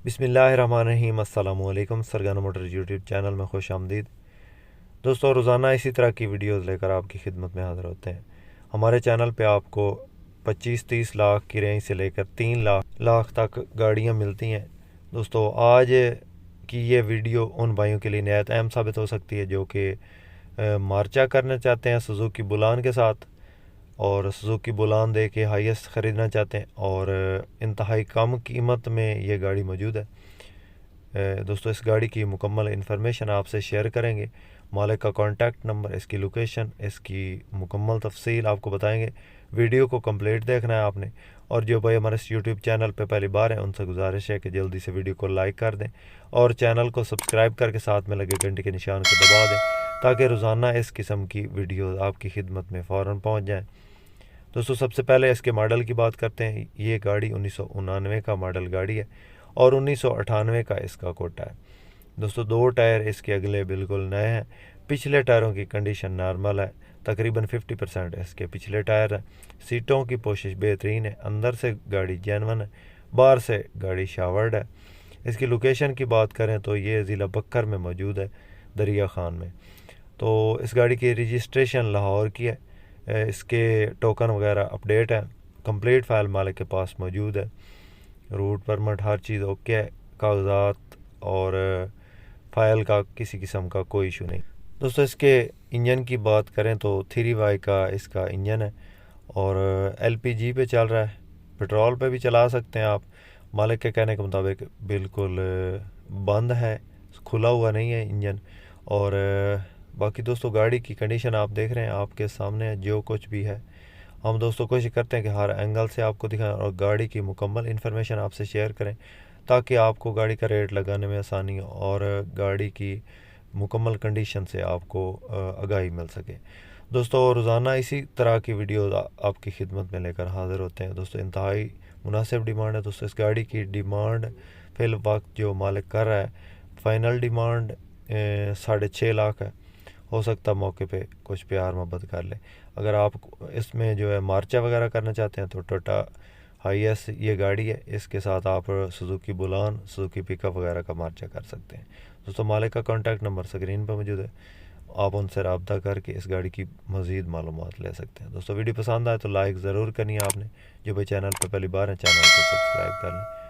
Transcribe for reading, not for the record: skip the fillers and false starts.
बिस्मिल्लाहिर्रहमानिर्रहीम। अस्सलामुअलैकुम। सरगना मोटर्स यूट्यूब चैनल में खुश आमदीद। दोस्तों, रोज़ाना इसी तरह की वीडियोस लेकर आपकी खिदमत में हाज़िर होते हैं। हमारे चैनल पे आपको 25-30 लाख की रेंज से लेकर 3 लाख तक गाड़ियाँ मिलती हैं। दोस्तों, आज की ये वीडियो उन भाइयों के लिए नहायत अहम साबित हो सकती है जो कि मार्चा करना चाहते हैं सुजुकी बुलान के साथ, और सुजुकी बुलान दे के हाईएस्ट ख़रीदना चाहते हैं और इंतहाई कम कीमत में ये गाड़ी मौजूद है। दोस्तों, इस गाड़ी की मुकम्मल इन्फॉर्मेशन आपसे शेयर करेंगे। मालिक का कॉन्टैक्ट नंबर, इसकी लोकेशन, इसकी मुकम्मल तफसील आपको बताएंगे। वीडियो को कंप्लीट देखना है आपने। और जो भाई हमारे इस यूट्यूब चैनल पे पहली बार हैं, उनसे गुजारिश है कि जल्दी से वीडियो को लाइक कर दें और चैनल को सब्सक्राइब करके साथ में लगे घंटे के निशान को दबा दें, ताकि रोज़ाना इस किस्म की वीडियो आपकी खिदमत में फ़ौरन पहुँच जाएँ। दोस्तों, सबसे पहले इसके मॉडल की बात करते हैं। ये गाड़ी 1999 का मॉडल गाड़ी है और 1998 का इसका कोटा है। दोस्तों, 2 टायर इसके अगले बिल्कुल नए हैं। पिछले टायरों की कंडीशन नॉर्मल है, तकरीबन 50% इसके पिछले टायर हैं। सीटों की पोशिश बेहतरीन है। अंदर से गाड़ी जेनवन है, बाहर से गाड़ी शावर्ड है। इसकी लोकेशन की बात करें तो ये ज़िला बक्कर में मौजूद है, दरिया खान में। तो इस गाड़ी की रजिस्ट्रेशन लाहौर की है। इसके टोकन वगैरह अपडेट है। कंप्लीट फ़ाइल मालिक के पास मौजूद है। रूट परमिट हर चीज़ ओके है। कागजात और फ़ाइल का किसी किस्म का कोई इशू नहीं। दोस्तों, इसके इंजन की बात करें तो 3Y का इसका इंजन है और LPG पे चल रहा है। पेट्रोल पे भी चला सकते हैं आप। मालिक के कहने के मुताबिक बिल्कुल बंद है, खुला हुआ नहीं है इंजन। और बाकी दोस्तों, गाड़ी की कंडीशन आप देख रहे हैं, आपके सामने है जो कुछ भी है। हम दोस्तों कोशिश करते हैं कि हर एंगल से आपको दिखाएं और गाड़ी की मुकम्मल इन्फॉर्मेशन आपसे शेयर करें, ताकि आपको गाड़ी का रेट लगाने में आसानी हो और गाड़ी की मुकम्मल कंडीशन से आपको आगाही मिल सके। दोस्तों, रोज़ाना इसी तरह की वीडियो आपकी खिदमत में लेकर हाज़िर होते हैं। दोस्तों, इंतहाई मुनासिब डिमांड है। दोस्तों, इस गाड़ी की डिमांड फिल वक्त जो मालिक कर रहा है, फ़ाइनल डिमांड 6.5 लाख है। हो सकता है मौके पे कुछ प्यार मोहब्बत कर ले। अगर आप इसमें जो है मार्चा वगैरह करना चाहते हैं तो टोयोटा हाईएस ये गाड़ी है, इसके साथ आप सुजुकी बुलान, सुजुकी पिकअप वगैरह का मार्चा कर सकते हैं। दोस्तों, मालिक का कॉन्टैक्ट नंबर स्क्रीन पर मौजूद है। आप उनसे रब्ता करके इस गाड़ी की मज़ीद मालूमात ले सकते हैं। दोस्तों, वीडियो पसंद आए तो लाइक ज़रूर करनी है आपने। जो भाई चैनल पर पहली बार है, चैनल को सब्सक्राइब कर लें।